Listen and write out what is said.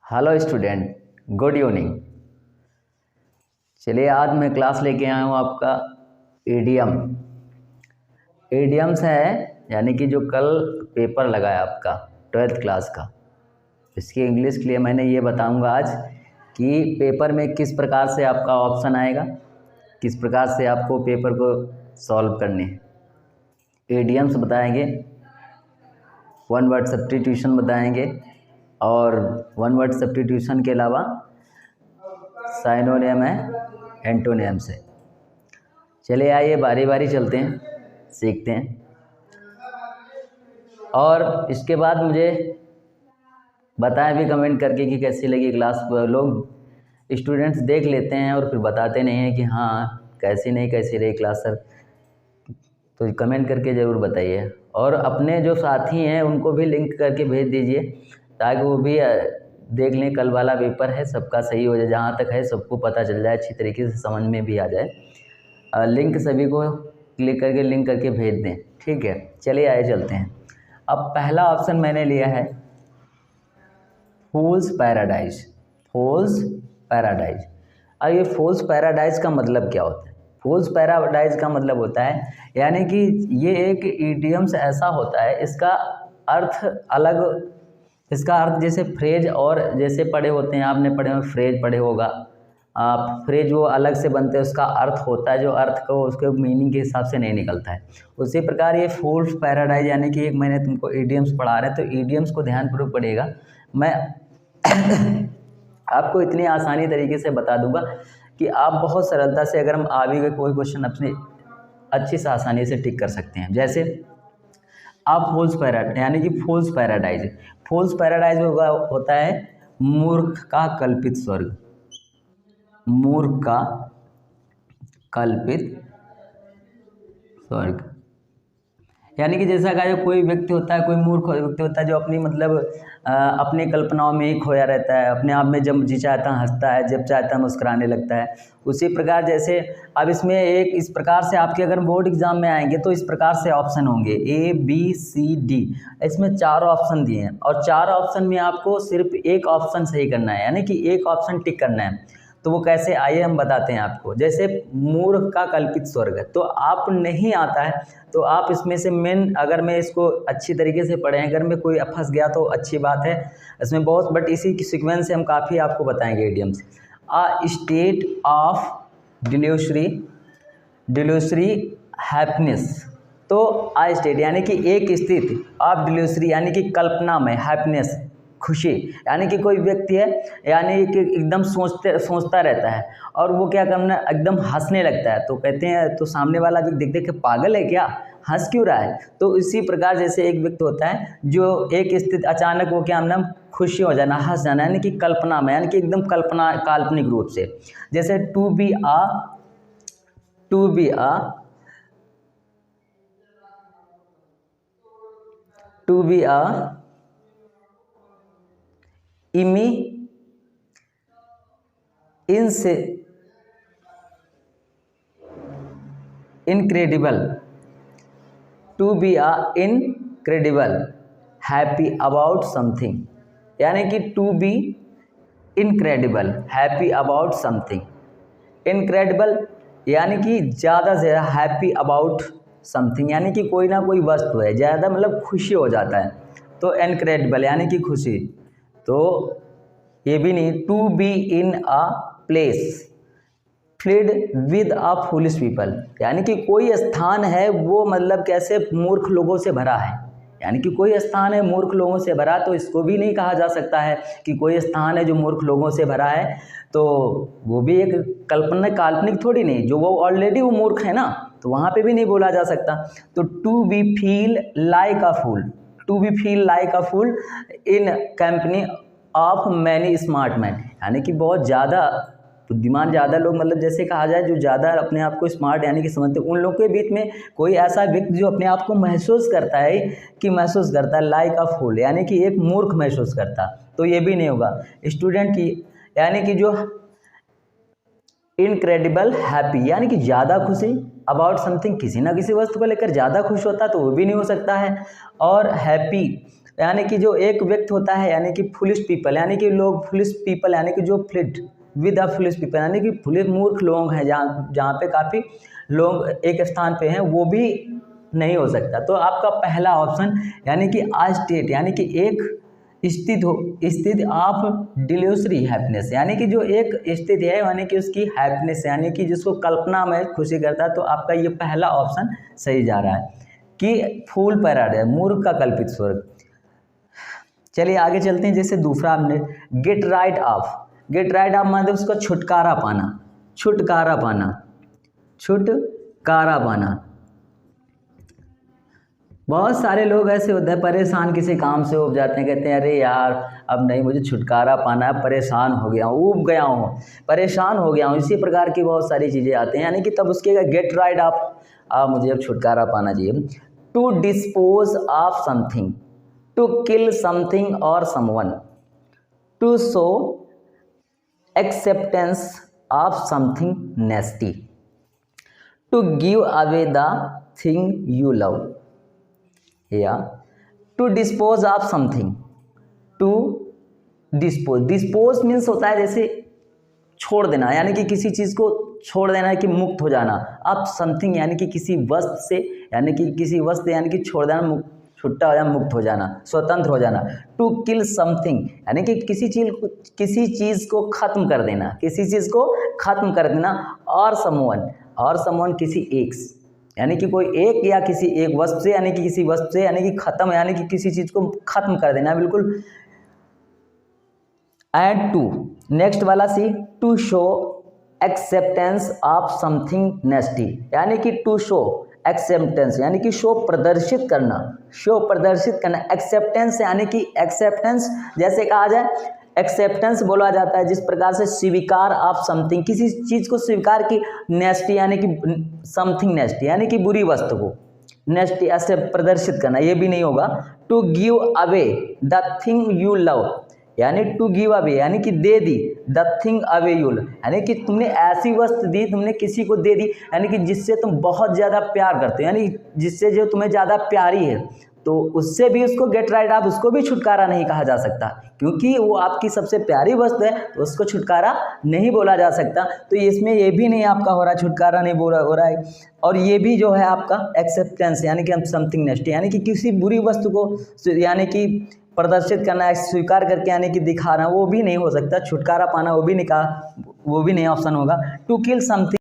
Hello student, good evening. चलिए आज मैं क्लास लेके आया हूँ आपका ईडियम। ईडियम्स है यानी कि जो कल पेपर लगा है आपका 12th क्लास का, इसकी इंग्लिश के लिए मैंने ये बताऊँगा आज कि पेपर में किस प्रकार से आपका ऑप्शन आएगा, किस प्रकार से आपको पेपर को सॉल्व करने हैं। ईडियम्स बताएंगे, वन वर्ड सब्स्टिट्यूशन बताएंगे और वन वर्ड सब्स्टिट्यूशन के अलावा साइनोनियम है एंटोनियम से। चलिए आइए बारी बारी चलते हैं, सीखते हैं। और इसके बाद मुझे बताएं भी कमेंट करके कि कैसी लगी क्लास। लोग स्टूडेंट्स देख लेते हैं और फिर बताते नहीं हैं कि हाँ कैसी नहीं कैसी रही क्लास सर, तो कमेंट करके ज़रूर बताइए। और अपने जो साथी हैं उनको भी लिंक करके भेज दीजिए ताकि वो भी देख लें। कल वाला पेपर है, सबका सही हो जाए, जहाँ तक है सबको पता चल जाए, अच्छी तरीके से समझ में भी आ जाए। लिंक सभी को क्लिक करके लिंक करके भेज दें, ठीक है। चलिए आए चलते हैं। अब पहला ऑप्शन मैंने लिया है फूल्स पैराडाइज। फूल्स पैराडाइज। अब ये फूल्स पैराडाइज का मतलब क्या होता है? फूल्स पैराडाइज का मतलब होता है यानी कि ये एक इडियम्स ऐसा होता है, इसका अर्थ अलग, इसका अर्थ जैसे फ्रेज और जैसे पढ़े होते हैं, आपने पढ़े हो फ्रेज पढ़े होगा आप, फ्रेज वो अलग से बनते हैं, उसका अर्थ होता है जो अर्थ को उसके मीनिंग के हिसाब से नहीं निकलता है। उसी प्रकार ये फूल्स पैराडाइज यानी कि एक मैंने तुमको इडियम्स पढ़ा रहे हैं, तो इडियम्स को ध्यानपूर्वक पढ़िएगा। मैं आपको इतनी आसानी तरीके से बता दूंगा कि आप बहुत सरलता से, अगर हम आ भी गए कोई क्वेश्चन अपने अच्छी से आसानी से टिक कर सकते हैं। जैसे आप फूल्स पैराडाइज यानी कि फूल्स पैराडाइज, फूल्स पैराडाइज होता है मूर्ख का कल्पित स्वर्ग। मूर्ख का कल्पित स्वर्ग यानी कि जैसा कहा, कोई व्यक्ति होता है, कोई मूर्ख व्यक्ति होता है जो अपनी अपनी कल्पनाओं में ही खोया रहता है, अपने आप में जब जी चाहता हंसता है, जब चाहता मुस्कुराने लगता है। उसी प्रकार जैसे अब इसमें एक इस प्रकार से आपके अगर बोर्ड एग्जाम में आएंगे तो इस प्रकार से ऑप्शन होंगे A B C D। इसमें 4 ऑप्शन दिए हैं और 4 ऑप्शन में आपको सिर्फ एक ऑप्शन सही करना है, यानी कि एक ऑप्शन टिक करना है। तो वो कैसे, आइए हम बताते हैं आपको। जैसे मूर्ख का कल्पित स्वर्ग, तो आप नहीं आता है तो आप इसमें से मेन, अगर मैं इसको अच्छी तरीके से पढ़ें, अगर मैं कोई फंस गया तो अच्छी बात है इसमें बहुत, बट इसी की सीक्वेंस से हम काफ़ी आपको बताएंगे idioms. A state of delusory happiness. तो अ स्टेट यानी कि एक स्थिति ऑफ डिल्यूसरी यानी कि कल्पना में, हैप्पीनेस खुशी, यानी कि कोई व्यक्ति है यानी कि एकदम सोचता रहता है और वो क्या करना, एकदम हंसने लगता है, तो कहते हैं, तो सामने वाला भी देख देख के पागल है क्या, हंस क्यों रहा है। तो इसी प्रकार जैसे एक व्यक्ति होता है जो एक स्थिति अचानक वो क्या नाम खुशी हो जाना, हंस जाना, यानी कि कल्पना में, यानी कि एकदम कल्पना काल्पनिक रूप से। जैसे to be a incredible, to be incredible happy about something, यानी कि to be incredible happy about something. Incredible यानी कि ज़्यादा से ज़्यादा, हैप्पी अबाउट समथिंग यानी कि कोई ना कोई वस्तु है, ज़्यादा मतलब खुशी हो जाता है, तो इनक्रेडिबल यानी कि खुशी। तो ये भी नहीं, to be in a place filled with a foolish people, यानी कि कोई स्थान है वो मतलब कैसे मूर्ख लोगों से भरा है, यानी कि कोई स्थान है मूर्ख लोगों से भरा, तो इसको भी नहीं कहा जा सकता है कि कोई स्थान है जो मूर्ख लोगों से भरा है, तो वो भी एक कल्पना काल्पनिक थोड़ी नहीं, जो वो ऑलरेडी वो मूर्ख है ना, तो वहाँ पे भी नहीं बोला जा सकता। तो to be feel like a fool, to be feel like a fool in company of many smart man, यानी कि बहुत ज़्यादा बुद्धिमान, ज़्यादा लोग, मतलब जैसे कहा जाए जो ज़्यादा अपने आप को स्मार्ट यानी कि समझते, उन लोगों के बीच में कोई ऐसा व्यक्ति जो अपने आप को महसूस करता है लाइक अ फूल, यानी कि एक मूर्ख महसूस करता, तो ये भी नहीं होगा। स्टूडेंट की यानी कि जो इनक्रेडिबल हैप्पी यानी कि ज़्यादा खुशी, अबाउट समथिंग किसी ना किसी वस्तु को लेकर ज़्यादा खुश होता, तो वो भी नहीं हो सकता है। और हैप्पी यानी कि जो एक व्यक्ति होता है यानी कि फुलिश पीपल, यानी कि लोग फुलिश पीपल यानी कि जो fleet with a foolish people यानी कि फुलिश मूर्ख लोग हैं, जहाँ पे काफ़ी लोग एक स्थान पे हैं, वो भी नहीं हो सकता। तो आपका पहला ऑप्शन यानी कि आ स्टेट यानी कि एक स्थिति ऑफ डिल्यूसरी हैप्पीनेस, यानी कि जो एक स्थिति है यानी कि उसकी हैप्पीनेस यानी कि जिसको कल्पना में खुशी करता है। तो आपका ये पहला ऑप्शन सही जा रहा है कि फूल पैराडाइज, मूर्ख का कल्पित स्वर्ग। चलिए आगे चलते हैं। जैसे दूसरा आपने get rid of, get rid of मतलब उसका छुटकारा पाना, छुटकारा पाना, छुटकारा पाना। बहुत सारे लोग ऐसे होते हैं परेशान किसी काम से उब जाते हैं, कहते हैं अरे यार अब नहीं, मुझे छुटकारा पाना है, परेशान हो गया हूँ, उब गया हूँ, परेशान हो गया हूँ, इसी प्रकार की बहुत सारी चीज़ें आती हैं। यानी कि तब उसके गेट राइड ऑफ, मुझे अब छुटकारा पाना चाहिए। To dispose of something, to kill something और someone, to show acceptance of something nasty, to give away the thing you love, या to dispose of something, to dispose, dispose means होता है जैसे छोड़ देना, यानी कि किसी चीज़ को छोड़ देना है कि मुक्त हो जाना। अब समथिंग यानी कि किसी वस्तु से, यानी कि किसी वस्तु यानी कि छोड़ देना, छुट्टा हो जाना, मुक्त हो जाना, स्वतंत्र हो जाना। टू किल समथिंग यानी कि किसी चीज़ को खत्म कर देना, किसी चीज़ को खत्म कर देना। और समवन, और समवन किसी एक, यानी कि कोई एक या किसी एक वस्तु से, यानी कि किसी वस्तु से यानी कि खत्म, यानी कि किसी चीज़ को खत्म कर देना बिल्कुल। एंड टू नेक्स्ट वाला C, to show acceptance of something nasty, यानी कि टू शो एक्सेप्टेंस यानी कि शो प्रदर्शित करना, शो प्रदर्शित करना। एक्सेप्टेंस यानी कि एक्सेप्टेंस जैसे कहा जाए, एक्सेप्टेंस बोला जाता है जिस प्रकार से स्वीकार ऑफ समथिंग, किसी चीज़ को स्वीकार की। नेस्टी यानी कि समथिंग नेस्टी यानी कि बुरी वस्तु को नेस्टी ऐसे प्रदर्शित करना, ये भी नहीं होगा। To give away the thing you love, यानी टू गिव अवे यानी कि दे दी, the thing away you love यानी कि तुमने ऐसी वस्तु दी, तुमने किसी को दे दी, यानी कि जिससे तुम बहुत ज़्यादा प्यार करते हो, यानी जिससे जो तुम्हें ज़्यादा प्यारी है, तो उससे भी उसको गेट राइड ऑफ, उसको भी छुटकारा नहीं कहा जा सकता, क्योंकि वो आपकी सबसे प्यारी वस्तु है, तो उसको छुटकारा नहीं बोला जा सकता। तो इसमें ये भी नहीं आपका हो रहा, छुटकारा नहीं बोला हो रहा है। और ये भी जो है आपका एक्सेप्टेंस यानी कि हम समथिंग नेक्स्ट, यानी कि किसी बुरी वस्तु को यानी कि प्रदर्शित करना है, स्वीकार करके यानी कि दिखाना, वो भी नहीं हो सकता। छुटकारा पाना वो भी नहीं कहा, वो भी नहीं ऑप्शन होगा। To kill something